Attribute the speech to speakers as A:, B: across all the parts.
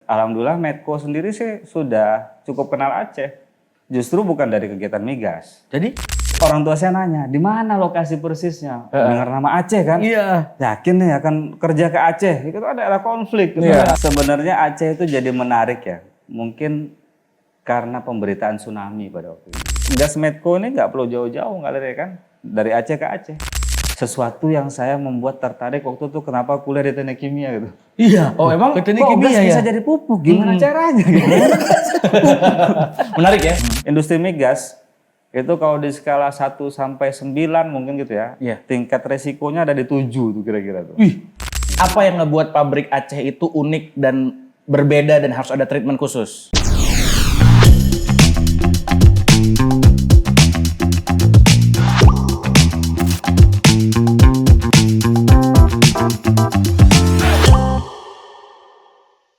A: Alhamdulillah Medco sendiri sih sudah cukup kenal Aceh. Justru bukan dari kegiatan migas.
B: Jadi?
A: Orang tua saya nanya, di mana lokasi persisnya? Dengar nama Aceh kan?
B: Iya.
A: Yakin nih akan kerja ke Aceh? Itu ada daerah konflik. Gitu.
B: Iya.
A: Sebenarnya Aceh itu jadi menarik ya. Mungkin karena pemberitaan tsunami pada waktu itu. Gas Medco ini nggak perlu jauh-jauh ngalir ya kan? Dari Aceh ke Aceh. Sesuatu yang saya membuat tertarik waktu itu kenapa kuliah di teknik kimia gitu.
B: Iya. Oh emang
A: Kok
B: teknik kimia
A: gas
B: ya?
A: bisa jadi pupuk? Gimana caranya?
B: Menarik ya?
A: Industri migas itu kalau di skala 1 sampai 9 mungkin gitu ya.
B: Iya.
A: Tingkat resikonya ada di 7 tuh kira-kira tuh.
B: Wih. Apa yang ngebuat pabrik Aceh itu unik dan berbeda dan harus ada treatment khusus?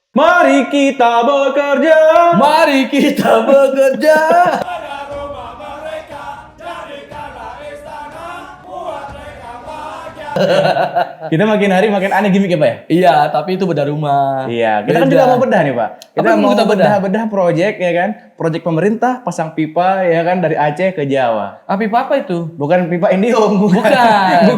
B: Mari kita bekerja. Mari kita bekerja. Kita makin hari makin aneh gimmick ya Pak ya?
C: Iya, tapi itu bedah rumah.
B: Iya, kita kan
C: Beda.
B: juga mau bedah nih Pak. Kita
C: Apa yang
B: mau
C: kita bedah?
B: bedah project ya kan. Project pemerintah pasang pipa ya kan dari Aceh ke Jawa.
C: Api apa itu?
B: Bukan pipa Indihome.
C: Bukan.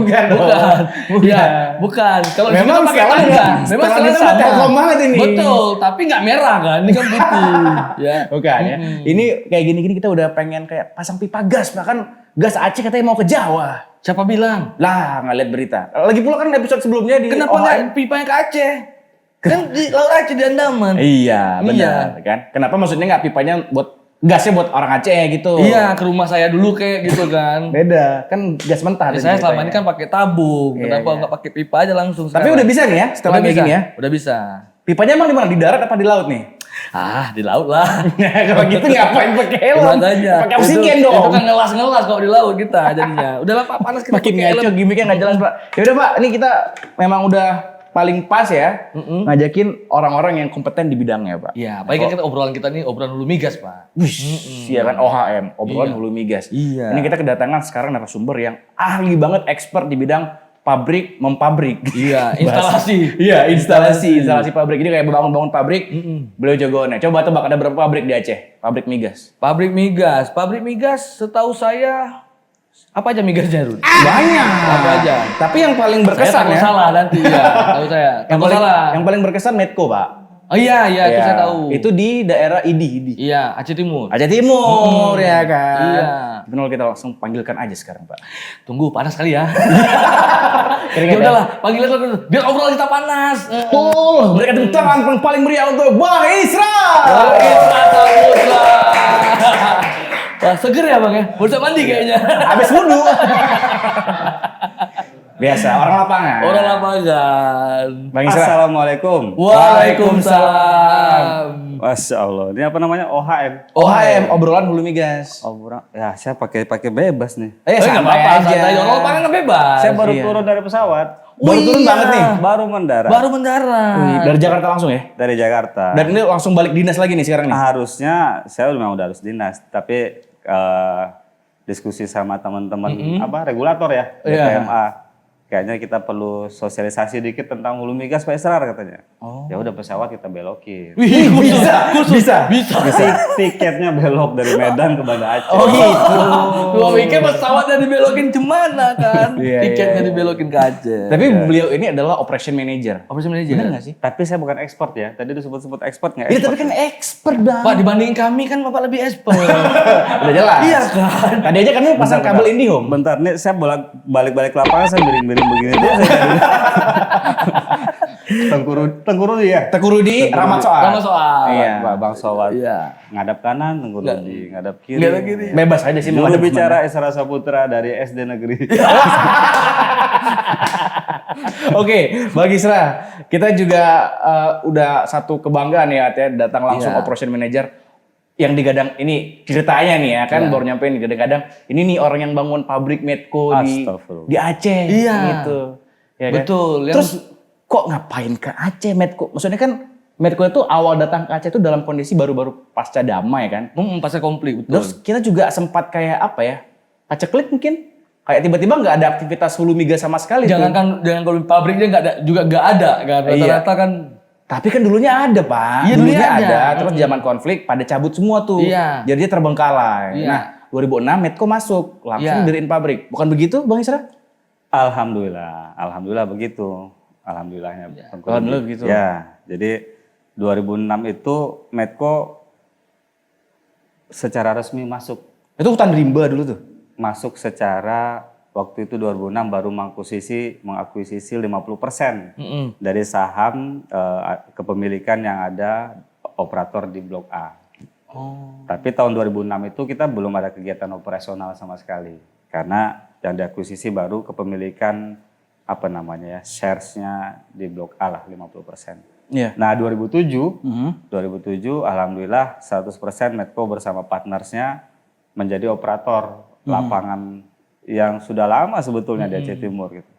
B: Bukan.
C: Bukan.
B: Bukan.
C: Ya, bukan. Kalau di sini
B: Memang
C: kan pakai
B: sekarang
C: tangga.
B: ya,
C: Memang
B: sekarang
C: sekarang
B: itu
C: sama.
B: Telkom banget ini.
C: Betul, tapi nggak merah kan? Ini kan putih. Ya.
B: Bukan ya. Ini kayak gini-gini kita udah pengen kayak pasang pipa gas. Bahkan gas Aceh katanya mau ke Jawa.
C: Siapa bilang?
B: Lah, nggak lihat berita. Lagi pula kan episode sebelumnya di
C: Kenapa
B: OHM.
C: nggak pipanya ke Aceh? Kan di Laut Aceh di Andaman.
B: Iya, benar kan. Kenapa maksudnya nggak pipanya buat gasnya buat orang Aceh gitu?
C: Iya, ke rumah saya dulu kayak gitu kan.
B: Beda, kan gas mentah.
C: Ya, saya selama ini kan pakai tabung.
B: Iya,
C: Kenapa
B: iya.
C: nggak pakai pipa aja langsung?
B: Tapi
C: sekarang?
B: udah bisa nih ya, setelah
C: Udah
B: kayak
C: bisa.
B: gini ya.
C: Udah bisa.
B: Pipanya emang di mana? Di darat apa di laut nih?
C: Ah, di laut lah.
B: Kalau gitu ngapain pakai helm?
C: Makanya.
B: Pakai oksigen
C: Itu
B: dong.
C: kan ngelas-ngelas kalau di laut kita jadinya. Udahlah Pak, panas kita
B: Makin
C: pakai
B: ngaco,
C: helm.
B: gimmicknya nggak jelas Pak. Ya udah Pak, ini kita memang udah paling pas ya ngajakin orang-orang yang kompeten di bidangnya Pak.
C: Iya, baik kan kita obrolan kita nih obrolan hulu migas, Pak.
B: Iya kan OHM, obrolan
C: Iya.
B: hulu migas.
C: Iya.
B: Ini kita kedatangan sekarang narasumber yang ahli banget, expert di bidang pabrik mempabrik.
C: Iya, instalasi.
B: Iya, instalasi pabrik. Ini kayak bangun-bangun pabrik. Beliau jagoannya. Coba tebak ada berapa pabrik di Aceh? Pabrik migas.
C: Pabrik migas setahu saya apa aja migasnya, Run?
B: Banyak.
C: Apa aja?
B: Tapi yang paling
C: Saya
B: berkesan
C: takut
B: ya.
C: salah nanti ya, tahu saya.
B: Yang
C: Takut
B: paling,
C: salah.
B: yang paling berkesan Medco, Pak.
C: Oh iya, itu
B: Ya,
C: saya tahu.
B: Itu di daerah Idi.
C: Iya, Aceh Timur.
B: Aceh Timur ya kan.
C: Iya.
B: Benar, kita langsung panggilkan aja sekarang, Pak.
C: Tunggu, panas kali ya.
B: Keringat
C: Ya udahlah, panggil aja dulu. Biar obrolan kita panas.
B: Betul. Berikan tepuk tangan yang paling meriah untuk Bang Isra.
C: Wah, seger ya Bang ya? Baru mandi kayaknya.
B: Habis wudhu. Biasa, orang lapangan.
C: Orang lapangan.
B: Bang Isra.
A: Assalamualaikum.
C: Waalaikumsalam.
A: Masya Allah. Ini apa namanya? OHM.
B: OHM, obrolan hulu migas.
A: Obrolan. Ya saya pakai bebas nih.
C: Nggak
B: Santai
C: apa-apa,
B: aja.
C: santai. Orang lapangan kan bebas.
A: Saya baru
B: iya.
A: turun dari pesawat.
B: Baru turun
C: iya.
B: banget nih.
A: Baru mendarat.
C: Baru mendarat.
B: Wih, dari Jakarta langsung ya?
A: Dari Jakarta.
B: Dan ini langsung balik dinas lagi nih sekarang nih?
A: Harusnya saya memang udah harus dinas, tapi diskusi sama teman-teman regulator ya,
B: Iya.
A: BPMA. Kayaknya kita perlu sosialisasi dikit tentang hulu migas Pak Israr katanya. Ya udah pesawat kita belokin.
C: Wih,
B: Bisa.
A: Bisa tiketnya belok dari Medan ke Banda Aceh.
B: Oh gitu.
C: Gua pikir pesawatnya dibelokin cemana kan?
B: Iya,
C: Tiketnya
B: iya.
C: dibelokin ke Aceh.
B: Tapi beliau ini adalah operation manager.
C: Operation manager.
B: Bener nggak sih?
A: Tapi saya bukan ekspor ya. Tadi disebut-sebut ekspor nggak
B: Iya
A: ekspor.
B: tapi kan expert Bang.
C: Pak, dibanding kami kan Bapak lebih expert.
B: Udah jelas.
C: Iya kan?
B: Tadi aja kan lu pasang
A: Bentar,
B: kabel Indihome.
A: Bentar nih saya balik-balik ke lapangan saya miring-miring begini tuh saya Tengku Rudi ya.
B: Teku Rudi, Rahmat Soal.
C: Sama soal.
B: Iya.
A: Bang Sowat.
C: Iya.
A: Ngadap kanan, Tengku Rudi, ngadap kiri.
C: Ngadap kiri.
B: Bebas aja sih mau
A: Juru
B: ngadep
A: bicara Isra Saputra dari SD Negeri.
B: Oke, Bang Isra, kita juga udah satu kebanggaan ya, datang langsung
C: Iya.
B: operation manager yang digadang ini ceritanya nih ya kan
C: Iya.
B: baru nyampe nih kadang-kadang ini nih orang yang bangun pabrik Medco
A: Astagfirullah.
B: di Aceh
C: Iya.
B: gitu. Ya kan?
C: Betul, yang-
B: Terus kok ngapain ke Aceh Medco? Maksudnya kan Medco itu awal datang ke Aceh itu dalam kondisi baru-baru pasca damai kan.
C: Pasnya komplit, betul.
B: Terus kita juga sempat kayak apa ya? Paceklik mungkin. Kayak tiba-tiba nggak ada aktivitas hulu migas sama sekali tuh.
C: jangan kalau pabriknya nggak ada juga nggak ada kan
B: Iya.
C: rata-rata kan
B: Tapi kan dulunya ada, Pak.
C: Iya,
B: dulunya
C: dulunya
B: ada.
C: ada.
B: Terus zaman konflik pada cabut semua tuh.
C: Iya.
B: Jadi dia terbengkalai.
C: Iya.
B: Nah, 2006 Medco masuk, langsung
C: Iya.
B: diriin pabrik. Bukan begitu, Bang Isra?
A: Alhamdulillah begitu. Alhamdulillahnya. Tengku
B: Alhamdulillah
A: Rudi.
B: begitu.
A: Ya, jadi 2006 itu Medco secara resmi masuk.
B: Itu hutan rimba dulu tuh.
A: Masuk secara waktu itu 2006 baru mengakuisisi 50% dari saham kepemilikan yang ada operator di Blok A. Tapi tahun 2006 itu kita belum ada kegiatan operasional sama sekali. Karena yang diakuisisi baru kepemilikan shares-nya di Blok A lah 50%.
B: Iya.
A: Nah 2007 alhamdulillah 100% Medco bersama partnersnya menjadi operator lapangan yang sudah lama sebetulnya di Aceh Timur gitu.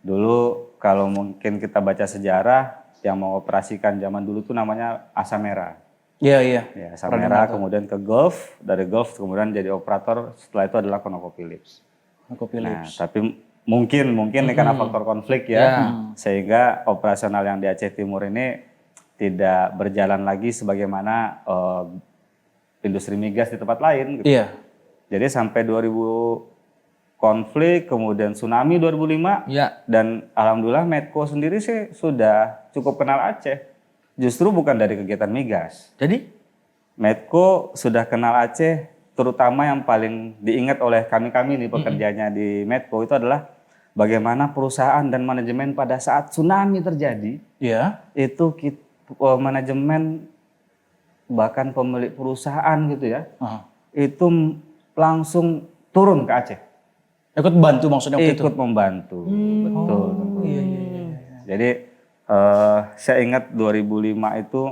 A: Dulu kalau mungkin kita baca sejarah yang mengoperasikan zaman dulu tuh namanya Asa Merah.
B: Iya, iya.
A: Ya, Asa Merah kemudian ke Gulf, dari Gulf kemudian jadi operator, setelah itu adalah ConocoPhillips. Nah, tapi mungkin ini karena faktor konflik ya, sehingga operasional yang di Aceh Timur ini tidak berjalan lagi sebagaimana industri migas di tempat lain. Gitu.
B: Iya.
A: Jadi sampai 2000 konflik, kemudian tsunami 2005, dan alhamdulillah Medco sendiri sih sudah cukup kenal Aceh. Justru bukan dari kegiatan migas.
C: Jadi?
A: Medco sudah kenal Aceh, terutama yang paling diingat oleh kami nih pekerjanya di Medco itu adalah bagaimana perusahaan dan manajemen pada saat tsunami terjadi, itu manajemen bahkan pemilik perusahaan gitu ya, itu langsung turun ke Aceh.
B: Ikut bantu maksudnya waktu itu?
A: Ikut membantu, betul.
B: Iya.
A: Jadi saya ingat 2005 itu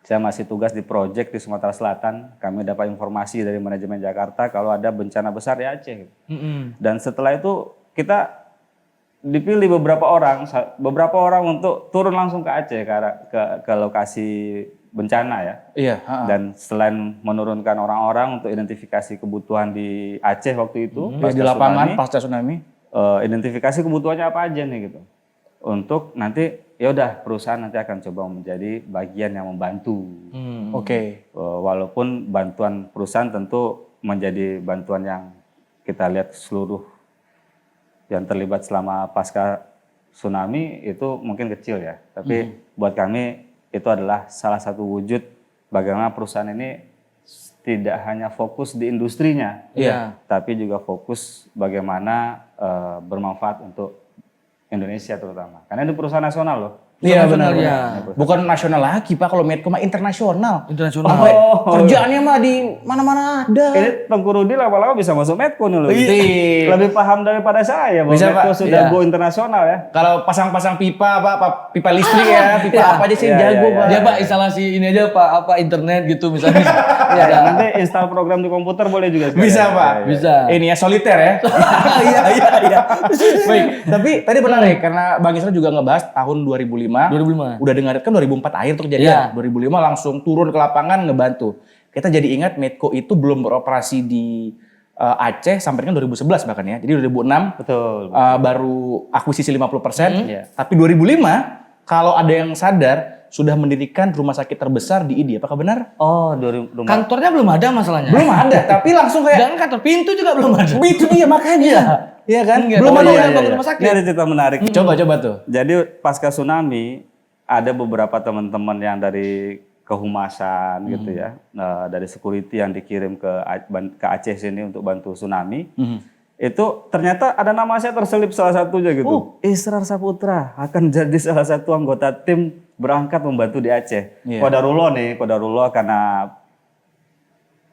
A: saya masih tugas di proyek di Sumatera Selatan. Kami dapat informasi dari manajemen Jakarta kalau ada bencana besar di Aceh. Dan setelah itu kita dipilih beberapa orang untuk turun langsung ke Aceh ke lokasi bencana ya.
B: Iya.
A: Dan selain menurunkan orang-orang untuk identifikasi kebutuhan di Aceh waktu itu,
B: Di lapangan pasca tsunami.
A: Identifikasi kebutuhannya apa aja nih gitu. Untuk nanti ya udah perusahaan nanti akan coba menjadi bagian yang membantu.
B: Oke.
A: Walaupun bantuan perusahaan tentu menjadi bantuan yang kita lihat seluruh yang terlibat selama pasca tsunami itu mungkin kecil ya. Tapi buat kami itu adalah salah satu wujud bagaimana perusahaan ini tidak hanya fokus di industrinya, tapi juga fokus bagaimana bermanfaat untuk Indonesia terutama. Karena ini perusahaan nasional loh.
B: Iya benar.
C: Ya.
B: Bukan nasional lagi Pak, kalau Medco mah internasional.
C: Internasional.
B: Kerjaannya mah di mana-mana ada.
A: Ini Tengku Rudi lama-lama bisa masuk Medco nih loh.
B: Iya.
A: Lebih paham daripada saya bahwa
B: Bisa,
A: Medco
B: Pak.
A: sudah
C: Iya.
A: go internasional ya.
B: Kalau pasang-pasang pipa apa pipa listrik ya, pipa apa aja sih
A: Iya,
B: jago
A: iya,
B: Pak.
C: Dia Pak instalasi ini aja Pak, internet gitu misalnya.
A: Ya, nanti install program di komputer boleh juga. sekalian.
B: Bisa Pak.
A: Ya, ya.
C: Bisa.
B: Ini ya soliter ya. Iya. Baik, tapi tadi menarik karena Bang Isra juga ngebahas tahun 2005.
C: 2005.
B: Udah dengar kan 2004 akhir tuh kejadian. 2005 langsung turun ke lapangan ngebantu. Kita jadi ingat Medco itu belum beroperasi di Aceh sampai dengan 2011 bahkan ya. Jadi 2006
A: Betul.
B: baru akuisisi 50%.
A: Iya.
B: Tapi 2005 kalau ada yang sadar sudah mendirikan rumah sakit terbesar di IDI. Apakah benar?
A: Oh, 2000
C: Kantornya belum ada masalahnya.
B: Belum ada, tapi langsung kayak
C: Dan kantor pintu juga belum ada.
B: itu dia makanya. Iya kan?
C: Enggak,
B: Belum
C: oh
B: ada
C: iya,
B: udah
C: iya.
B: bangun rumah sakit.
A: Ini ada cerita menarik.
B: Coba tuh.
A: Jadi pasca tsunami ada beberapa teman-teman yang dari kehumasan gitu ya, dari security yang dikirim ke Aceh sini untuk bantu tsunami. Itu ternyata ada nama saya terselip salah satunya gitu. Israr Saputra akan jadi salah satu anggota tim berangkat membantu di Aceh.
B: Iya.
A: Kodarullah karena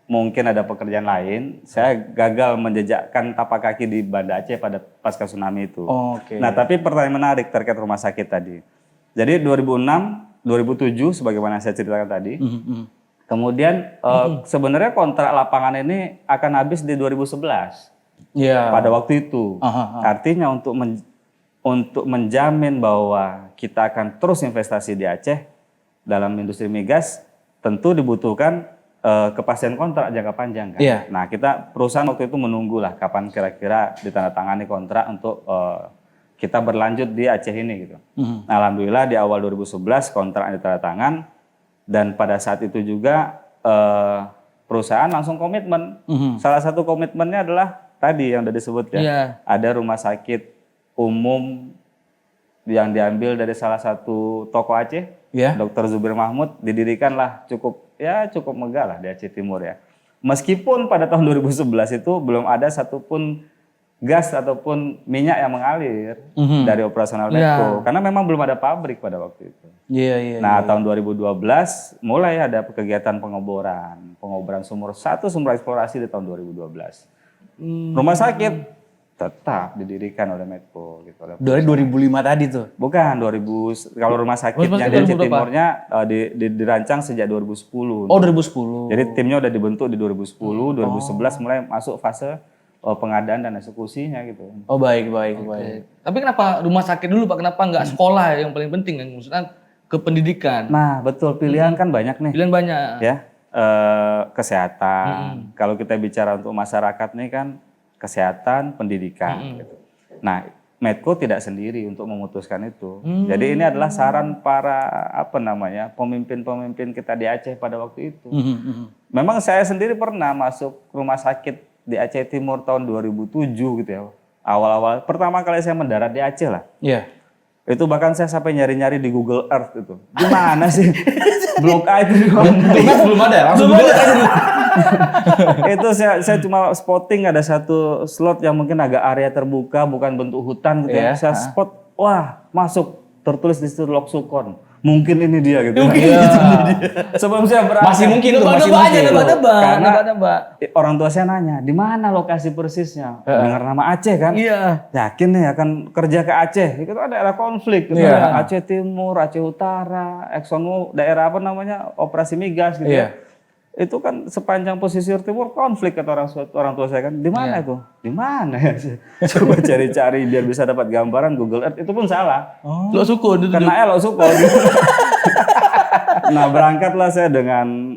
A: mungkin ada pekerjaan lain, saya gagal menjejakkan tapak kaki di Banda Aceh pada pasca tsunami itu.
B: Oke.
A: Nah, tapi pertanyaan menarik terkait rumah sakit tadi. Jadi 2006, 2007 sebagaimana saya ceritakan tadi. Kemudian sebenarnya kontrak lapangan ini akan habis di 2011.
B: Iya.
A: Pada waktu itu. Artinya untuk menjamin bahwa kita akan terus investasi di Aceh dalam industri migas, tentu dibutuhkan kepastian kontrak jangka panjang kan.
B: Iya.
A: Nah, perusahaan waktu itu menunggulah kapan kira-kira ditandatangani kontrak untuk kita berlanjut di Aceh ini gitu. Alhamdulillah di awal 2011 kontrak ditandatangan dan pada saat itu juga perusahaan langsung komitmen. Salah satu komitmennya adalah tadi yang udah disebut ya.
C: Iya.
A: Ada rumah sakit umum yang diambil dari salah satu tokoh Aceh, Dr. Zubir Mahmud, didirikanlah cukup megah lah di Aceh Timur ya. Meskipun pada tahun 2011 itu belum ada satupun gas ataupun minyak yang mengalir dari operasional Medco, karena memang belum ada pabrik pada waktu itu. Nah, tahun 2012 mulai ada kegiatan pengoboran sumur eksplorasi di tahun 2012. Rumah sakit tetap didirikan oleh Medco gitu.
B: Dari 2005 tadi tuh.
A: Bukan 2000, kalau rumah sakitnya di Aceh Timurnya dirancang sejak 2010.
B: Oh, 2010.
A: Jadi timnya udah dibentuk di 2010, 2011 mulai masuk fase pengadaan dan eksekusinya gitu.
B: Oh, baik.
C: Tapi kenapa rumah sakit dulu Pak? Kenapa nggak sekolah yang paling penting kan? Maksudnya ke pendidikan.
A: Nah, betul, pilihan kan banyak nih.
C: Pilihan banyak.
A: Ya. Kesehatan. Kalau kita bicara untuk masyarakat nih kan kesehatan, pendidikan gitu. Nah, Medco tidak sendiri untuk memutuskan itu. Jadi ini adalah saran para pemimpin-pemimpin kita di Aceh pada waktu itu. Memang saya sendiri pernah masuk rumah sakit di Aceh Timur tahun 2007 gitu ya. Awal-awal pertama kali saya mendarat di Aceh lah.
B: Iya.
A: Itu bahkan saya sampai nyari-nyari di Google Earth itu. Gimana sih? Blok A itu.
B: Belum ada, langsung Google aja dulu.
A: Itu saya cuma spotting ada satu slot yang mungkin agak area terbuka, bukan bentuk hutan gitu ya. Saya spot, wah masuk, tertulis di situ Loksukon. Mungkin ini dia gitu. Sebelum saya berangkat.
B: Masih mungkin tuh, masih
C: nebak-nebak.
A: Karena orang tua saya nanya, di mana lokasi persisnya? Dengar nama Aceh kan?
C: Iya.
A: Yakin nih akan kerja ke Aceh. Itu ada daerah konflik gitu. Aceh Timur, Aceh Utara, Exxon, daerah operasi migas gitu ya. Itu kan sepanjang pesisir timur konflik kata orang tua saya kan. Di mana itu? Di mana ya? Coba cari-cari biar bisa dapat gambaran Google Earth. Itu pun salah.
C: Loksukon itu.
A: Kena Loksukon. Nah, berangkatlah saya dengan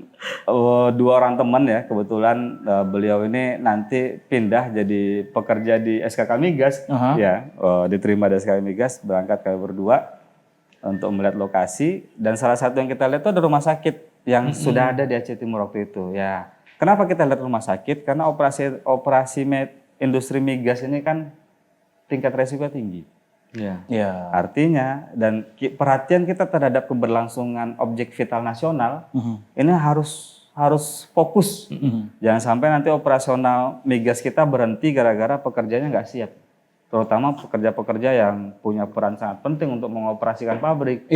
A: dua orang teman ya. Kebetulan beliau ini nanti pindah jadi pekerja di SKK Migas. Diterima di SKK Migas, berangkat kami berdua untuk melihat lokasi. Dan salah satu yang kita lihat itu ada rumah sakit yang sudah ada di Aceh Timur waktu itu. Ya, kenapa kita lihat rumah sakit? Karena operasi industri migas ini kan tingkat resiko tinggi. Artinya dan perhatian kita terhadap keberlangsungan objek vital nasional ini harus fokus. Jangan sampai nanti operasional migas kita berhenti gara-gara pekerjanya nggak siap. Terutama pekerja-pekerja yang punya peran sangat penting untuk mengoperasikan pabrik.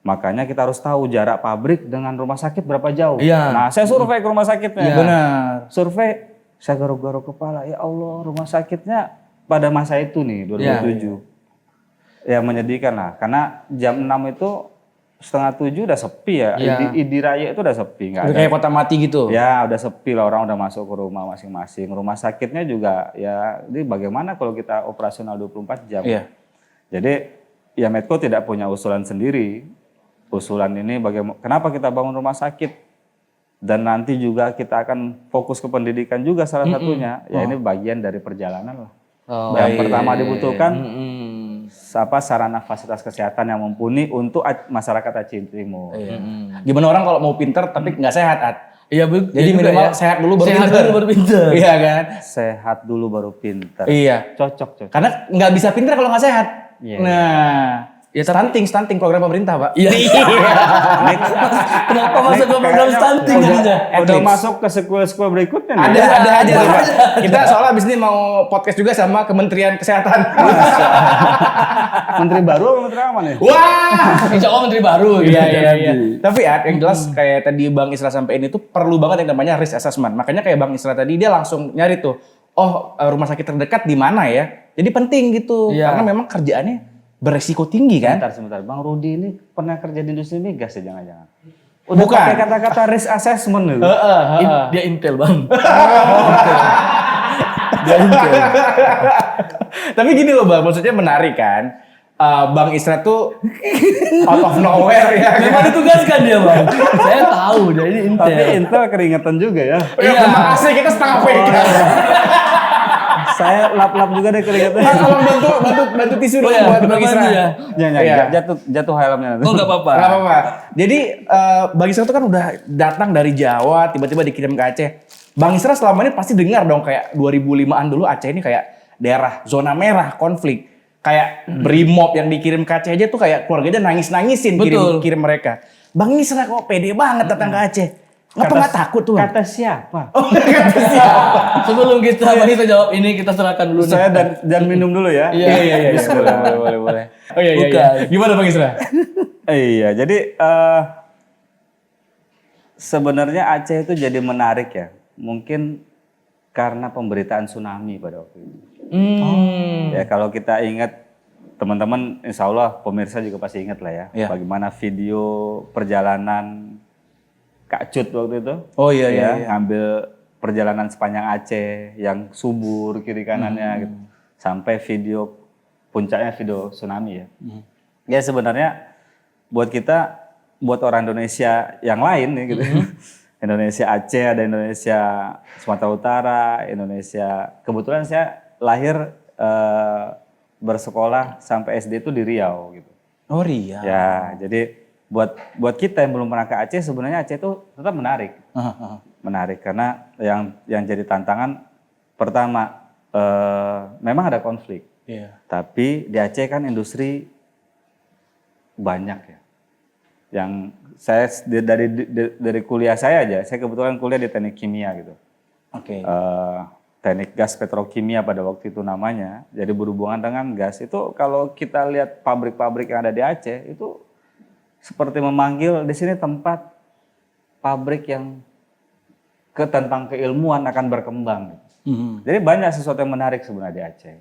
A: Makanya kita harus tahu jarak pabrik dengan rumah sakit berapa jauh. Nah, saya survei ke rumah sakitnya.
B: Benar.
A: Survei, saya garuk-garuk kepala. Ya Allah, rumah sakitnya pada masa itu nih, 2007. Ya menyedihkan lah. Karena jam 6 itu 6:30 udah sepi ya. Idi Raya itu udah sepi. Nggak ada.
B: Kayak kota mati gitu.
A: Ya udah sepi lah, orang udah masuk ke rumah masing-masing. Rumah sakitnya juga ya, ini bagaimana kalau kita operasional 24 jam. Jadi ya Medco tidak punya usulan sendiri. Usulan ini kenapa kita bangun rumah sakit dan nanti juga kita akan fokus ke pendidikan juga salah satunya. Ya ini bagian dari perjalanan lah. Yang pertama dibutuhkan sarana fasilitas kesehatan yang mumpuni untuk masyarakat Aceh Timur.
B: Gimana orang kalau mau pinter tapi nggak sehat, At? Jadi
C: ya
B: minimal sehat dulu baru pinter. Iya kan?
A: Sehat dulu baru pinter.
B: Iya.
A: Cocok.
B: Karena nggak bisa pinter kalau nggak sehat. Nah. Ya stunting program pemerintah, Pak.
C: Iya. Kenapa masuk ke program stunting jadinya?
A: Udah masuk ke sekolah berikutnya nih.
B: Ada aja. Kita soalnya abis ini mau podcast juga sama Kementerian Kesehatan.
A: Menteri baru atau menteri apa nih?
B: Wah,
C: insya Allah menteri baru.
B: Iya. Tapi yang jelas kayak tadi Bang Isra sampein itu perlu banget yang namanya risk assessment. Makanya kayak Bang Isra tadi dia langsung nyari tuh, rumah sakit terdekat di mana ya? Jadi penting gitu, karena memang kerjaannya beresiko tinggi kan?
A: Sebentar. Bang Rudi ini pernah kerja di industri migas ya jangan-jangan? Udah pakai kata-kata risk assessment dulu.
C: Dia intel Bang.
B: Dia intel. Tapi gini loh Bang, maksudnya menarik kan? Bang Isra tuh out of nowhere ya.
C: Memang ditugaskan dia Bang. Saya tahu dia ini intel.
A: Tapi intel keringetan juga ya.
B: Iya, terima kasih kita setengah pegang.
A: Saya lap-lap juga deh keringatnya.
B: Tolong bantu tisu dong buat Bang Isra.
C: Ya.
B: Iya.
A: Jatuh helmnya.
C: Oh nggak apa-apa.
B: Gak apa-apa. Jadi Bang Isra tuh kan udah datang dari Jawa, tiba-tiba dikirim ke Aceh. Bang Isra selama ini pasti dengar dong kayak 2005-an dulu Aceh ini kayak daerah zona merah konflik. Kayak brimob yang dikirim ke Aceh aja tuh kayak keluarganya nangis-nangisin
C: Betul.
B: kirim mereka. Bang Isra kok pede banget datang ke Aceh. Ngapa nggak takut tuh?
A: Kata siapa?
C: Sebelum kita Bang jawab ini kita serahkan dulu nih.
A: Saya dan minum dulu ya.
C: Iya.
A: Boleh.
B: Oh iya.
C: Bukan.
B: Gimana Bang Isra?
A: Iya, jadi sebenarnya Aceh itu jadi menarik ya. Mungkin karena pemberitaan tsunami pada waktu itu. Ya kalau kita ingat, teman-teman insya Allah pemirsa juga pasti ingat lah ya.
B: Iya.
A: Bagaimana video perjalanan Kak Cut waktu itu.
B: Oh iya.
A: Ngambil perjalanan sepanjang Aceh yang subur kiri kanannya gitu. Sampai video puncaknya video tsunami ya. Ya sebenarnya buat kita, buat orang Indonesia yang lain nih gitu. Indonesia Aceh, ada Indonesia Sumatera Utara, Indonesia. Kebetulan saya lahir bersekolah sampai SD itu di Riau gitu.
B: Oh Riau.
A: Ya, jadi buat kita yang belum pernah ke Aceh, sebenarnya Aceh itu tetap menarik. Menarik karena yang jadi tantangan pertama memang ada konflik.
B: Iya.
A: Tapi di Aceh kan industri banyak ya. Yang saya dari kuliah saya aja, saya kebetulan kuliah di teknik kimia gitu.
B: Oke.
A: Teknik gas petrokimia pada waktu itu namanya. Jadi berhubungan dengan gas itu, kalau kita lihat pabrik-pabrik yang ada di Aceh itu seperti memanggil di sini tempat pabrik yang tentang keilmuan akan berkembang. Jadi banyak sesuatu yang menarik sebenarnya di Aceh.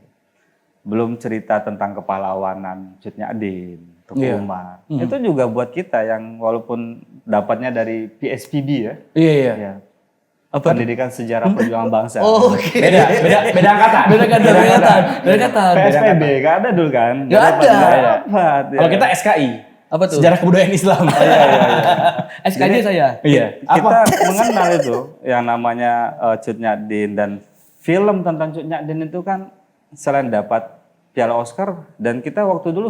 A: Belum cerita tentang kepahlawanan Cut Nyadin, Tuku Umar. Itu juga buat kita yang walaupun dapatnya dari PSPB ya.
B: Iya.
A: Ya. Pendidikan Sejarah Perjuangan Bangsa.
C: Oh, oke.
B: Beda angkatan.
C: Beda kata.
A: PSPB gak ada dulu kan?
C: Gak ada.
A: Dapat, ya.
B: Kalau kita SKI.
C: Apa tuh?
B: Sejarah Kebudayaan Islam.
C: SKJ saya.
B: Iya.
A: Kita mengenal itu yang namanya Cut Nyadin, dan film tentang Cut Nyadin itu kan selain dapat Piala Oscar, dan kita waktu dulu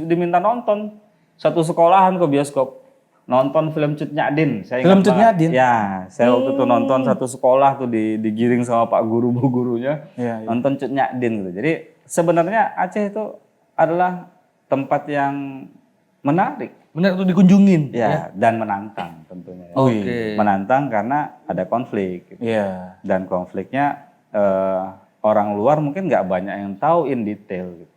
A: diminta nonton satu sekolahan ke bioskop nonton film Cut Nyadin. Saya
B: Film
A: ingat
B: Cut
A: banget.
B: Nyadin?
A: Ya, saya waktu itu nonton satu sekolah tuh digiring sama Pak Guru Bu gurunya.
B: Iya.
A: Nonton Cut Nyadin gitu. Jadi sebenarnya Aceh itu adalah tempat yang menarik.
C: Benar tuh dikunjungin.
A: Ya, dan menantang tentunya. Ya.
C: Oke.
A: Menantang karena ada konflik. Gitu.
B: Iya.
A: Dan konfliknya orang luar mungkin nggak banyak yang tahu in detail. Gitu.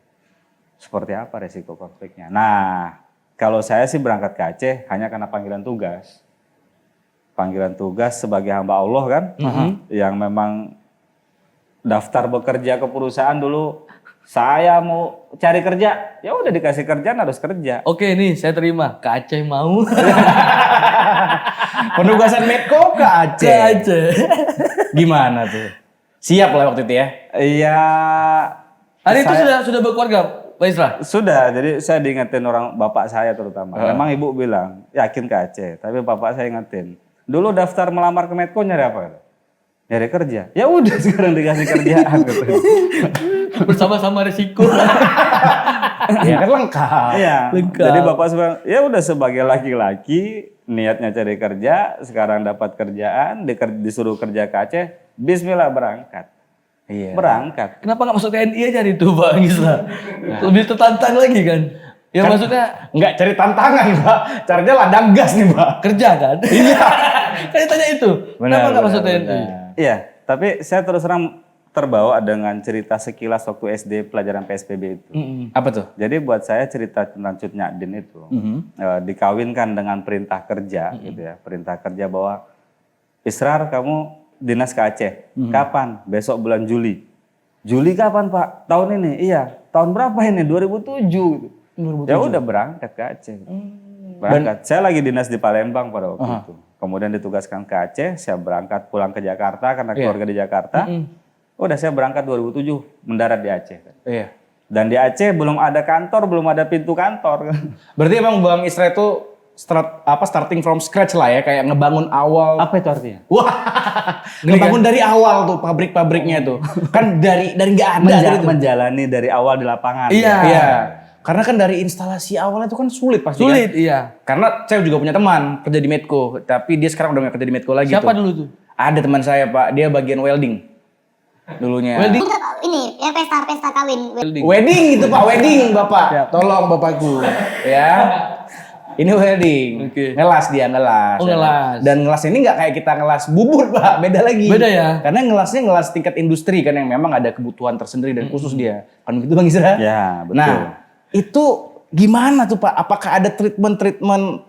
A: Seperti apa resiko konfliknya. Nah, kalau saya sih berangkat ke Aceh hanya karena panggilan tugas. Panggilan tugas sebagai hamba Allah kan. Yang memang daftar bekerja ke perusahaan dulu. Saya mau cari kerja, ya udah dikasih kerjaan harus kerja.
C: Oke nih, saya terima. Ke Aceh mau.
B: Penugasan Medco ke Aceh.
C: Ke Aceh.
B: Gimana tuh? Siap lah waktu itu ya?
C: Iya. Hari itu sudah berkeluarga, Pak Isra?
A: Sudah, jadi saya diingetin orang bapak saya terutama. Memang ibu bilang, yakin ke Aceh. Tapi bapak saya ingetin, dulu daftar melamar ke Medco nyari apa? Nyari kerja. Ya udah sekarang dikasih kerjaan.
C: Bersama-sama resiko.
B: Ya kan lengkap.
A: Iya.
C: Lengkap.
A: Jadi bapak sebenarnya, ya udah sebagai laki-laki niatnya cari kerja, sekarang dapat kerjaan, disuruh kerja ke Aceh, bismillah berangkat.
B: Iya.
A: Berangkat.
C: Kenapa nggak masuk TNI aja itu Pak Isra? Lebih tertantang lagi kan? Ya
B: Kan
C: maksudnya
B: nggak cari tantangan Pak, caranya ladang gas nih Pak.
C: kerja kan? Iya. Kan ditanya itu. Kenapa nggak masuk TNI?
A: Iya, tapi saya terus terang terbawa dengan cerita sekilas waktu SD pelajaran PSBB itu.
B: Apa tuh?
A: Jadi buat saya cerita tentang Cut Nyadin itu dikawinkan dengan perintah kerja gitu ya. Perintah kerja bahwa Israr kamu dinas ke Aceh. Kapan? Besok bulan Juli. Juli kapan Pak? Tahun ini? Iya. Tahun berapa ini? 2007 gitu. Ya udah berangkat ke Aceh. Berangkat. Saya lagi dinas di Palembang pada waktu itu. Kemudian ditugaskan ke Aceh, saya berangkat pulang ke Jakarta karena keluarga di Jakarta. Udah saya berangkat 2007 mendarat di Aceh.
B: Iya.
A: Dan di Aceh belum ada kantor, belum ada pintu kantor.
B: Berarti emang Bang Isra itu starting from scratch lah ya, kayak ngebangun awal.
A: Apa itu artinya?
B: Wah, Ngebangun dari awal tuh pabrik-pabriknya tuh. Kan dari nggak ada gitu.
A: Menjalani dari awal di lapangan.
C: Iya.
B: Iya. Karena kan dari instalasi awalnya itu kan sulit pasti
C: Sulit,
B: kan.
C: iya.
B: Karena saya juga punya teman kerja di Medco, tapi dia sekarang udah nggak kerja di Medco lagi
C: Siapa
B: tuh.
C: dulu tuh?
B: Ada teman saya Pak, dia bagian welding dulunya.
C: Welding?
D: Ini ya pesta kawin.
B: Wedding itu Pak, wedding Bapak. Tolong Bapakku. Ya. Ini wedding.
C: Oke.
B: Ngelas dia, ngelas.
C: Oh, ngelas.
B: Dan ngelas ini nggak kayak kita ngelas bubur Pak, beda lagi.
C: Beda ya?
B: Karena ngelasnya ngelas tingkat industri kan yang memang ada kebutuhan tersendiri dan khusus dia. Kan begitu Bang Isra?
A: Ya, betul.
B: Nah, itu gimana tuh Pak? Apakah ada treatment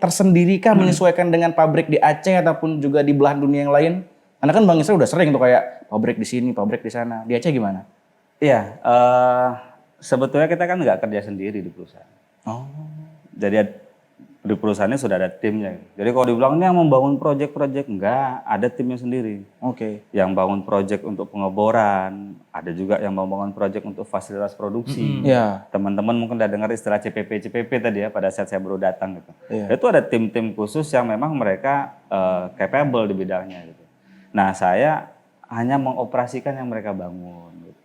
B: tersendiri kah menyesuaikan dengan pabrik di Aceh ataupun juga di belahan dunia yang lain? Karena kan Bang Isra udah sering tuh kayak pabrik di sini, pabrik di sana. Di Aceh gimana?
A: Iya, sebetulnya kita kan nggak kerja sendiri di perusahaan.
B: Oh.
A: Jadi di perusahaannya sudah ada timnya. Jadi kalau dibilang ini yang membangun proyek-proyek, enggak, ada timnya sendiri.
B: Oke.
A: Yang bangun proyek untuk pengeboran, ada juga yang membangun proyek untuk fasilitas produksi.
B: Iya.
A: Teman-teman mungkin udah dengar istilah CPP tadi ya pada saat saya baru datang gitu.
B: Iya.
A: Itu ada tim-tim khusus yang memang mereka capable di bidangnya gitu. Nah, saya hanya mengoperasikan yang mereka bangun gitu.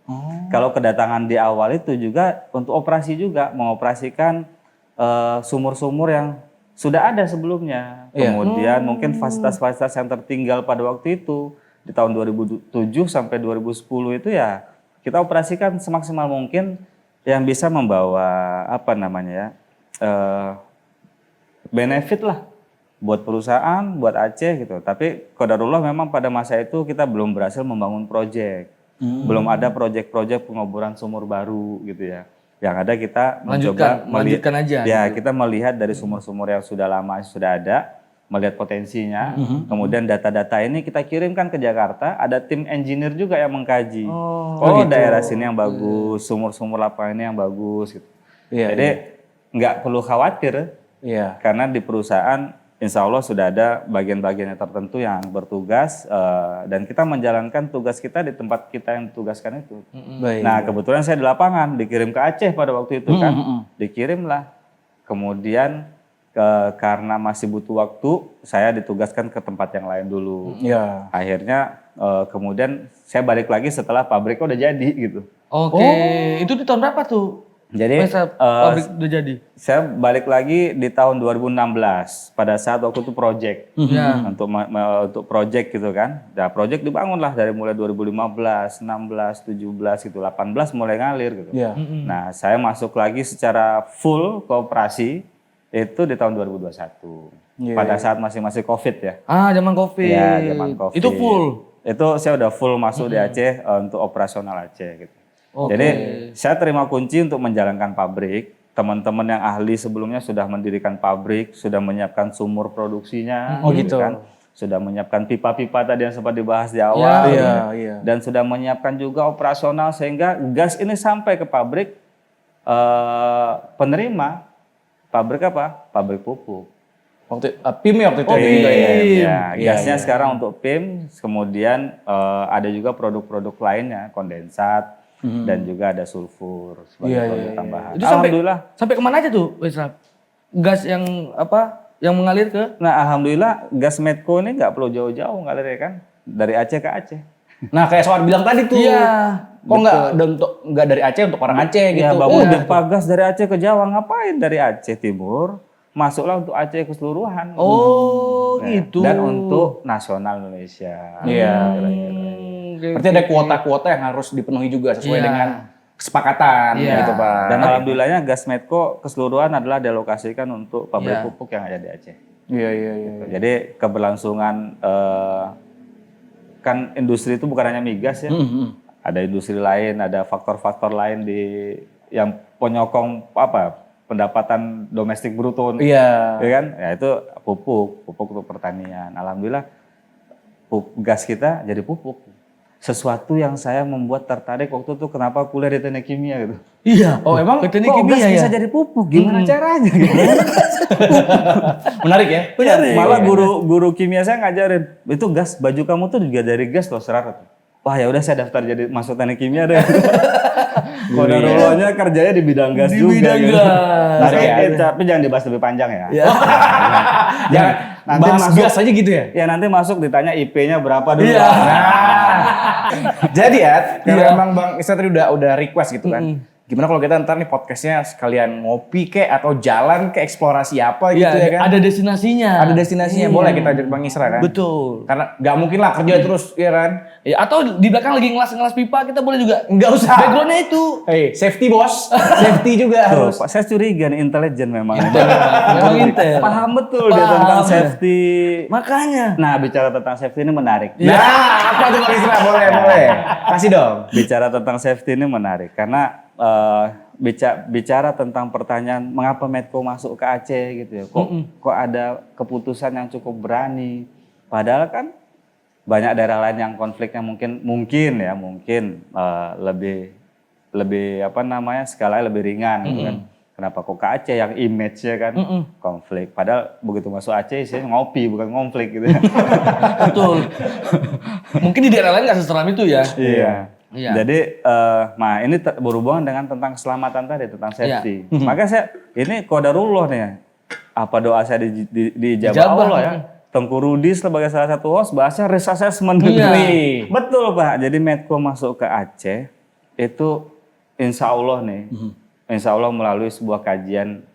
A: Kalau kedatangan di awal itu juga untuk operasi juga mengoperasikan sumur-sumur yang sudah ada sebelumnya.
B: Iya.
A: Kemudian mungkin fasilitas-fasilitas yang tertinggal pada waktu itu di tahun 2007 sampai 2010 itu ya kita operasikan semaksimal mungkin yang bisa membawa apa namanya ya benefit lah buat perusahaan, buat Aceh gitu. Tapi qadarullah memang pada masa itu kita belum berhasil membangun proyek. Belum ada proyek-proyek pengeboran sumur baru gitu ya. Yang ada kita
C: Melanjutkan aja.
A: Ya, kita melihat dari sumur-sumur yang sudah lama sudah ada, melihat potensinya. Kemudian data-data ini kita kirimkan ke Jakarta, ada tim engineer juga yang mengkaji. Oh, daerah sini yang bagus, sumur-sumur lapangan ini yang bagus gitu.
B: Iya,
A: Jadi nggak perlu khawatir
B: Iya.
A: karena di perusahaan insya Allah sudah ada bagian-bagian tertentu yang bertugas dan kita menjalankan tugas kita di tempat kita yang tugaskan itu.
B: Baik.
A: Nah kebetulan saya di lapangan dikirim ke Aceh pada waktu itu kan, dikirimlah. Kemudian karena masih butuh waktu, saya ditugaskan ke tempat yang lain dulu.
B: Iya.
A: Akhirnya kemudian saya balik lagi setelah pabriknya udah jadi gitu.
C: Oke. Itu di tahun berapa tuh?
A: Jadi
C: Masa pabrik udah jadi?
A: saya balik lagi di tahun 2016 pada saat waktu itu project untuk project gitu kan. Nah project dibangunlah dari mulai 2015, 16, 17 gitu, 18 mulai ngalir gitu.
B: Iya.
A: Nah saya masuk lagi secara full kooperasi itu di tahun 2021 pada saat masih COVID ya.
C: Ah, zaman Covid.
A: Ya zaman COVID.
C: Itu full.
A: Itu saya udah full masuk di Aceh untuk operasional Aceh gitu.
C: Oke.
A: Jadi saya terima kunci untuk menjalankan pabrik. Teman-teman yang ahli sebelumnya sudah mendirikan pabrik, sudah menyiapkan sumur produksinya,
B: Oh gitu.
A: kan. Sudah menyiapkan pipa-pipa tadi yang sempat dibahas di awal,
B: Iya.
A: dan sudah menyiapkan juga operasional sehingga gas ini sampai ke pabrik penerima. Pabrik apa? Pabrik pupuk.
B: Waktu PIM ya waktu itu.
C: Oh,
B: ada juga ya.
C: PIM.
A: Ya, gasnya
B: iya.
A: sekarang untuk PIM, kemudian ada juga produk-produk lainnya, kondensat. Dan juga ada sulfur sebagai produk tambahan.
C: Itu
A: Alhamdulillah.
C: Sampai kemana aja tuh, Wisrap? Gas yang apa? Yang mengalir ke?
A: Nah, alhamdulillah gas Medco ini nggak perlu jauh-jauh ngalirnya kan, dari Aceh ke Aceh.
B: Nah kayak soal bilang tadi tuh.
C: Iya.
B: Kok nggak dari Aceh untuk orang Aceh gitu.
A: Ya, bangun pipa gas dari Aceh ke Jawa, ngapain dari Aceh Timur? Masuklah untuk Aceh keseluruhan.
C: Oh,
A: Nah,
C: gitu.
A: Dan untuk nasional Indonesia.
B: Iya. Berarti ada kuota-kuota yang harus dipenuhi juga sesuai
C: Iya.
B: dengan kesepakatan
C: Iya.
B: gitu Pak.
A: Dan alhamdulillahnya gas Medco keseluruhan adalah dialokasikan untuk pabrik
C: Iya.
A: pupuk yang ada di Aceh.
B: Iya.
A: Jadi keberlangsungan kan industri itu bukan hanya migas ya. Ada industri lain, ada faktor-faktor lain yang penyokong pendapatan domestik bruto.
B: Iya.
A: Ya kan? Ya itu pupuk untuk pertanian. Alhamdulillah gas kita jadi pupuk. Sesuatu yang saya membuat tertarik waktu itu kenapa kuliah di teknik kimia gitu.
C: Iya.
B: Oh emang
C: teknik
A: Kok
C: kimia
A: gas
C: ya?
A: bisa jadi pupuk? Gimana caranya? Gitu.
B: Menarik ya?
A: Malah guru kimia saya ngajarin, itu gas baju kamu tuh juga dari gas loh serat. Wah ya udah saya daftar jadi masuk teknik kimia deh. Kodarullahnya kerjanya di bidang gas
C: Di
A: juga.
C: bidang
A: gitu.
C: gas.
A: Tapi jangan dibahas lebih panjang ya.
C: Ya.
B: Jangan
A: Nanti
B: bahas
A: masuk-
B: gas aja gitu ya.
A: Ya nanti masuk ditanya IP-nya berapa dulu.
C: Iya.
B: Jadi karena
C: Iya.
B: emang Bang Isra tadi udah request gitu kan. Gimana kalau kita ntar nih podcastnya sekalian ngopi kek atau jalan ke eksplorasi apa gitu
C: Iya,
B: ya kan?
C: ada destinasinya.
B: Ada destinasinya, boleh kita ajak Bang Isra kan?
C: Betul.
B: Karena nggak mungkin lah kerja terus ya kan?
C: Ya, atau di belakang lagi ngelas pipa kita boleh juga.
B: Nggak usah.
C: Backgroundnya itu.
B: Hey, safety bos, safety juga
A: Tuh,
B: harus.
A: Pak, saya curiga nih intelijen memang.
C: Memang intel.
A: Paham betul dia
C: Paham.
A: tentang safety.
C: Makanya.
A: Nah, bicara tentang safety ini menarik.
B: Nah, apa tuh Bang Isra? Boleh. Kasih dong.
A: Bicara tentang safety ini menarik karena bicara tentang pertanyaan mengapa Medco masuk ke Aceh gitu ya. Kok ada keputusan yang cukup berani. Padahal kan banyak daerah lain yang konfliknya mungkin lebih apa namanya skalanya lebih ringan gitu kan. Kenapa kok ke Aceh yang image-nya kan konflik. Padahal begitu masuk Aceh isinya ngopi bukan konflik gitu ya.
C: Betul. Mungkin di daerah lain nggak seseram itu ya.
A: Iya.
C: Iya.
A: Jadi, nah ini berhubungan dengan tentang keselamatan tadi, tentang safety.
C: Iya.
A: Maka ini qadarullah nih. Apa doa saya diijabah
C: Dijabah,
A: Allah ya. Tengku Rudi sebagai salah satu host bahasnya risk assessment.
C: Iya.
A: Betul Pak. Jadi Medco masuk ke Aceh itu insya Allah nih. Insya Allah melalui sebuah kajian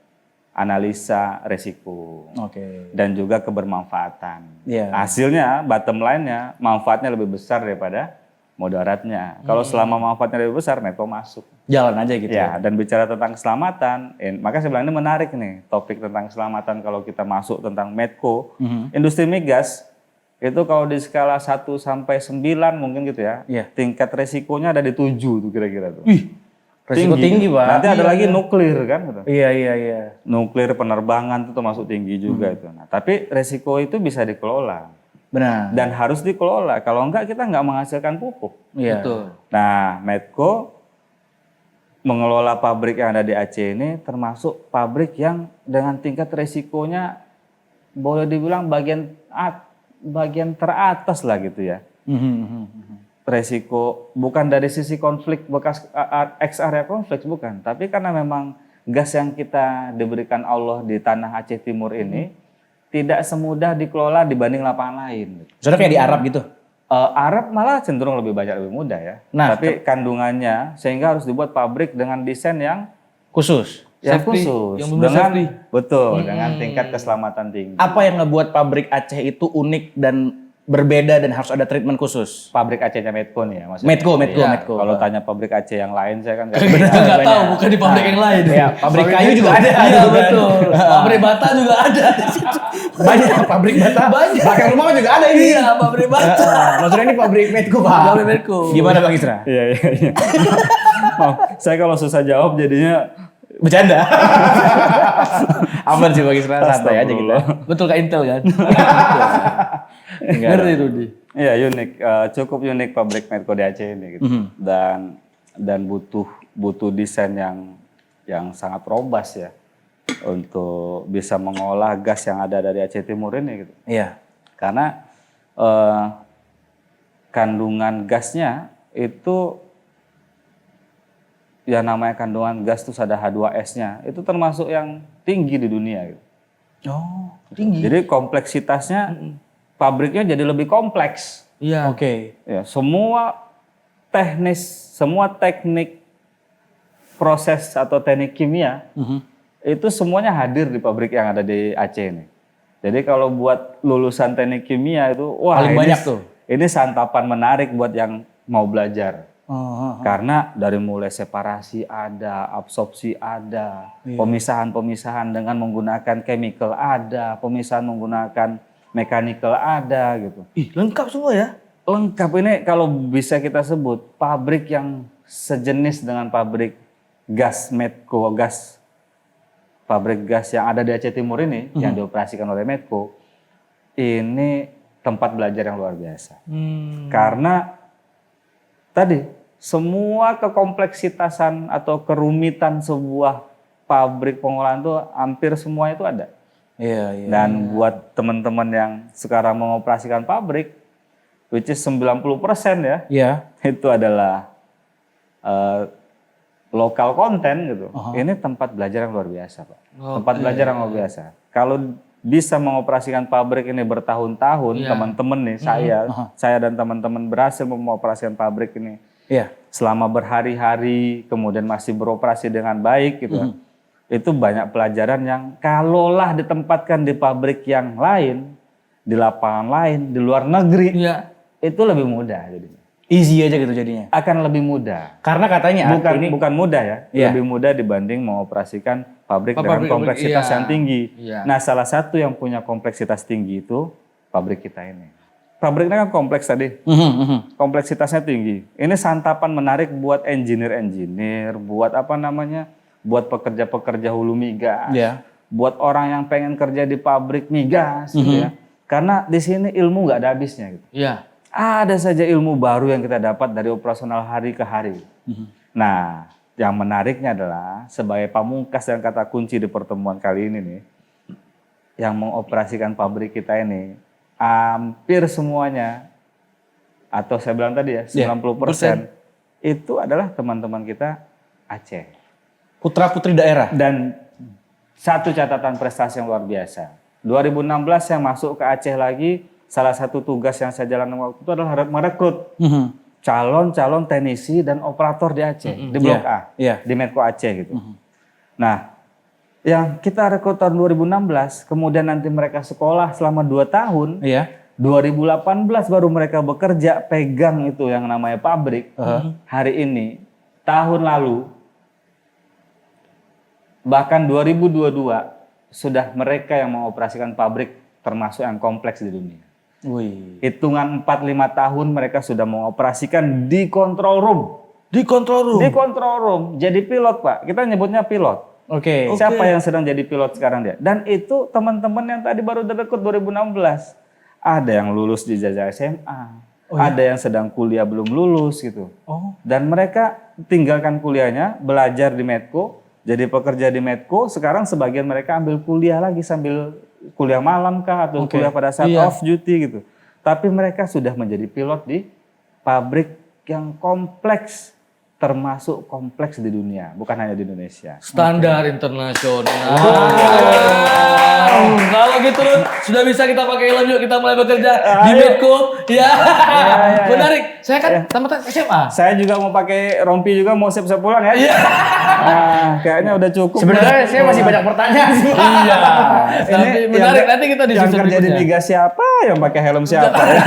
A: analisa resiko.
B: Oke.
A: Dan juga kebermanfaatan.
B: Iya.
A: Hasilnya, bottom line-nya, manfaatnya lebih besar daripada mudaratnya. Kalau selama manfaatnya lebih besar, Medco masuk.
B: Jalan aja gitu
A: Ya, dan bicara tentang keselamatan, maka saya bilang ini menarik nih, topik tentang keselamatan kalau kita masuk tentang Medco. Industri migas, itu kalau di skala 1 sampai 9 mungkin gitu ya,
B: Iya.
A: tingkat resikonya ada di 7 tuh kira-kira tuh.
B: Resiko tinggi, Pak.
A: Nanti ada lagi nuklir kan gitu.
B: Iya.
A: Nuklir penerbangan itu termasuk tinggi juga itu. Nah, tapi resiko itu bisa dikelola.
B: Benar.
A: Dan harus dikelola. Kalau enggak kita enggak menghasilkan pupuk.
B: Iya.
C: Betul.
A: Nah, Medco mengelola pabrik yang ada di Aceh ini termasuk pabrik yang dengan tingkat resikonya boleh dibilang bagian teratas lah gitu ya. Resiko bukan dari sisi konflik bekas ex area konflik bukan, tapi karena memang gas yang kita diberikan Allah di tanah Aceh Timur ini tidak semudah dikelola dibanding lapangan lain.
B: Sudah kayak di Arab gitu.
A: Arab malah cenderung lebih banyak lebih mudah ya.
B: Nah,
A: tapi kandungannya sehingga harus dibuat pabrik dengan desain yang
B: Khusus.
C: Safety,
A: khusus
C: yang benar
A: dengan
C: safety.
A: betul dengan tingkat keselamatan tinggi.
B: Apa yang ngebuat pabrik Aceh itu unik dan berbeda dan harus ada treatment khusus?
A: Pabrik Acehnya Medco nih ya maksudnya.
B: Medco.
A: Iya, kalau tanya pabrik Aceh yang lain saya kan nggak
C: Nggak tahu, bukan di pabrik yang lain.
B: Ya, pabrik kayu juga ada.
C: Iya
B: gitu kan.
C: betul. Pabrik bata juga ada di situ.
B: Banyak pabrik bata.
C: Banyak.
B: Belakang rumah juga ada ini.
C: Iya, pabrik bata.
B: Maksudnya ini pabrik Medco, Pak.
C: Pabrik Medco.
B: Gimana Bang Isra?
A: Iya. Maaf, saya kalau susah jawab jadinya
B: Bercanda. Aman sih Bang Isra, santai aja kita.
C: Betul kayak Intel kan.
B: Enggak
C: Ngerti Rudi.
A: iya unik, cukup unik pabrik Medco di Aceh ini gitu. Dan butuh desain yang sangat robust ya untuk bisa mengolah gas yang ada dari Aceh Timur ini gitu.
B: Iya.
A: Karena kandungan gasnya itu ya namanya kandungan gas itu ada H2S-nya itu termasuk yang tinggi di dunia gitu.
C: Oh, tinggi.
A: Jadi kompleksitasnya pabriknya jadi lebih kompleks.
C: Iya.
B: Oke.
A: Ya, semua teknik proses atau teknik kimia itu semuanya hadir di pabrik yang ada di Aceh ini. Jadi kalau buat lulusan teknik kimia itu wah
B: Paling
A: ini,
B: banyak tuh.
A: Ini santapan menarik buat yang mau belajar. Karena dari mulai separasi ada, absorpsi ada, pemisahan-pemisahan dengan menggunakan chemical ada, pemisahan menggunakan mechanical ada gitu.
C: Ih, lengkap semua ya.
A: Lengkap ini kalau bisa kita sebut pabrik yang sejenis dengan pabrik gas Medco, pabrik gas yang ada di Aceh Timur ini yang dioperasikan oleh Medco, ini tempat belajar yang luar biasa. Karena tadi semua kekompleksitasan atau kerumitan sebuah pabrik pengolahan itu hampir semua itu ada.
B: Iya.
A: Dan buat teman-teman yang sekarang mengoperasikan pabrik, which is 90% ya,
B: Iya.
A: itu adalah lokal konten gitu. Ini tempat belajar yang luar biasa, Pak. Tempat belajar yang luar biasa. Kalau bisa mengoperasikan pabrik ini bertahun-tahun, teman-teman nih, saya dan teman-teman berhasil mengoperasikan pabrik ini selama berhari-hari, kemudian masih beroperasi dengan baik gitu. Itu banyak pelajaran yang kalaulah ditempatkan di pabrik yang lain, di lapangan lain, di luar negeri, itu lebih mudah jadinya.
B: Easy aja gitu jadinya.
A: Akan lebih mudah.
B: Karena katanya
A: Bukan mudah ya, lebih mudah dibanding mengoperasikan pabrik dengan kompleksitas yang tinggi. Nah, salah satu yang punya kompleksitas tinggi itu pabrik kita ini. Pabriknya kan kompleks tadi, kompleksitasnya tinggi. Ini santapan menarik buat engineer-engineer, buat buat pekerja-pekerja hulu migas, buat orang yang pengen kerja di pabrik migas, gitu ya. Karena di sini ilmu nggak ada habisnya, gitu. Ada saja ilmu baru yang kita dapat dari operasional hari ke hari. Nah, yang menariknya adalah sebagai pamungkas dan kata kunci di pertemuan kali ini nih, yang mengoperasikan pabrik kita ini, hampir semuanya, atau saya bilang tadi ya, 90% itu adalah teman-teman kita Aceh.
B: Putra-putri daerah.
A: Dan satu catatan prestasi yang luar biasa. 2016 saya masuk ke Aceh lagi, salah satu tugas yang saya jalankan waktu itu adalah merekrut calon-calon teknisi dan operator di Aceh, di Blok A, di Medco Aceh gitu. Nah, yang kita rekrut tahun 2016, kemudian nanti mereka sekolah selama 2 tahun, 2018 baru mereka bekerja, pegang itu yang namanya pabrik. Hari ini, tahun lalu, bahkan 2022, sudah mereka yang mengoperasikan pabrik termasuk yang kompleks di dunia. Hitungan 4-5 tahun mereka sudah mengoperasikan di control room. Di control room. Jadi pilot, Pak. Kita nyebutnya pilot. Siapa yang sedang jadi pilot sekarang dia? Dan itu teman-teman yang tadi baru direkrut 2016. Ada yang lulus di Jajah SMA. Ada yang sedang kuliah belum lulus gitu. Dan mereka tinggalkan kuliahnya, belajar di Medco, jadi pekerja di Medco. Sekarang sebagian mereka ambil kuliah lagi sambil kuliah malam kah atau kuliah pada saat off duty gitu. Tapi mereka sudah menjadi pilot di pabrik yang kompleks, termasuk kompleks di dunia, bukan hanya di Indonesia.
C: Standar internasional. Kalau gitu sudah bisa kita pakai helm yuk, kita mulai bekerja di Medco. Menarik. Saya kan tamat SMA.
A: Saya juga mau pakai rompi juga, mau siap-siap pulang ya. Nah, kayaknya udah cukup.
B: Sebenarnya saya masih banyak pertanyaan sih.
C: Tapi menarik, nanti kita
A: yang kerja di migas siapa, yang pakai helm siapa ya?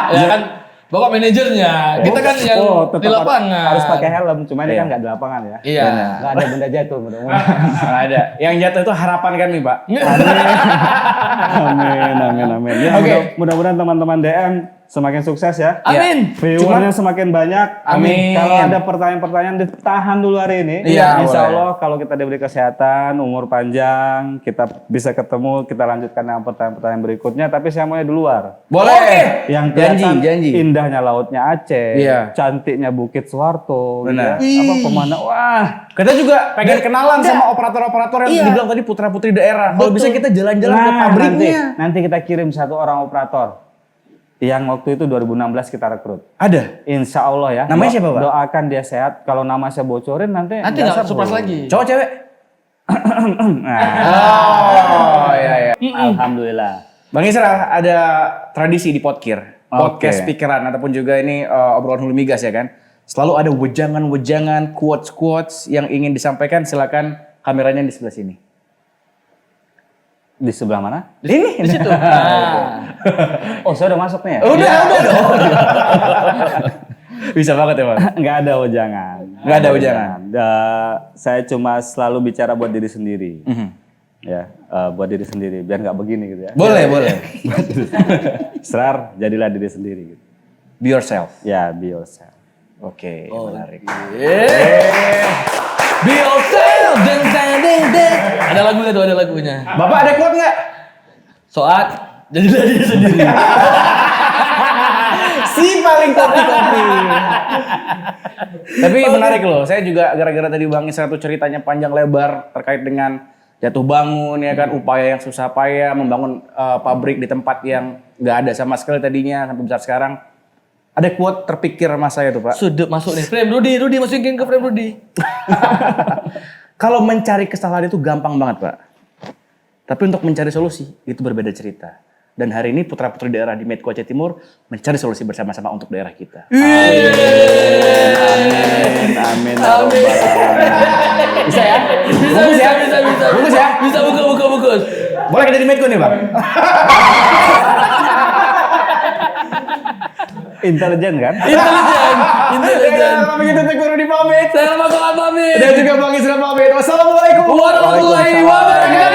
C: Ya kan, Bapak manajernya. Kita kan yang di lapangan.
A: Harus pakai helm, cuma ini kan nggak di lapangan ya. Nggak ada benda jatuh, mudah-mudahan.
B: Nggak ada. Yang jatuh itu harapan kami, Pak.
A: Amin. Ya, mudah-mudahan teman-teman DM semakin sukses ya.
C: Amin.
A: Viewernya semakin banyak.
B: Amin.
A: Kalau ada pertanyaan-pertanyaan ditahan dulu hari ini. Insya Allah kalau kita diberi kesehatan, umur panjang, kita bisa ketemu, kita lanjutkan dengan pertanyaan-pertanyaan berikutnya. Tapi saya maunya di luar.
B: Boleh.
A: Yang
B: janji.
A: Indahnya lautnya Aceh, cantiknya Bukit Suharto.
B: Benar.
A: Pemandangan. Wah.
B: Kita juga pengen kenalan sama operator-operator yang dibilang tadi putra-putri daerah. Kalau bisa kita jalan-jalan ke pabriknya.
A: Nanti kita kirim 1 orang operator. Yang waktu itu 2016 kita rekrut.
B: Ada?
A: Insya Allah ya.
B: Namanya siapa, Pak?
A: Doakan dia sehat. Kalau nama saya bocorin nanti
C: nggak surprise lagi.
B: Cowok cewek?
A: Iya. Alhamdulillah.
B: Bang Isra, ada tradisi di podcast pikiran ataupun juga ini obrolan hulu migas ya kan. Selalu ada wejangan-wejangan, quotes-quotes yang ingin disampaikan. Silakan, kameranya di sebelah sini.
A: Di sebelah mana?
C: Di situ.
A: Oh, saya udah masuk nih ya?
B: Udah. Bisa banget ya, Bang?
A: Nggak ada wejangan. Saya cuma selalu bicara buat diri sendiri. Ya, buat diri sendiri. Biar nggak begini gitu ya.
B: Boleh.
A: Serar, jadilah diri sendiri gitu.
B: Be yourself.
A: Ya, be yourself.
B: Oke, menarik.
C: Be yourself. Ada lagunya.
B: Bapak ada quote nggak?
C: Soal jadilah diri sendiri.
B: Si paling kopi. Tapi menarik loh. Saya juga gara-gara tadi Bang Isra tuh ceritanya panjang lebar terkait dengan jatuh bangun ya kan, upaya yang susah payah membangun pabrik di tempat yang nggak ada sama sekali tadinya sampai besar sekarang. Ada quote terpikir sama saya tuh Pak.
C: Sudut masuk nih. Frame Rudy masukin ke frame Rudy.
B: Kalau mencari kesalahan itu gampang banget Pak. Tapi untuk mencari solusi itu berbeda cerita. Dan hari ini putra-putri daerah di Medco Aceh Timur mencari solusi bersama-sama untuk daerah kita.
A: Amin.
B: Bisa ya?
C: Bisa.
B: Bungkus ya?
C: Bisa bungkus.
B: Boleh kerja di Medco nih Bang?
A: Intelijen kan?
C: Intelijen.
B: Begitu Teguh Rudy pamit.
C: Saya Mas Sobat pamit.
B: Dan juga Bang Isra pamit. Wassalamualaikum
C: Warahmatullahi wabarakatuh.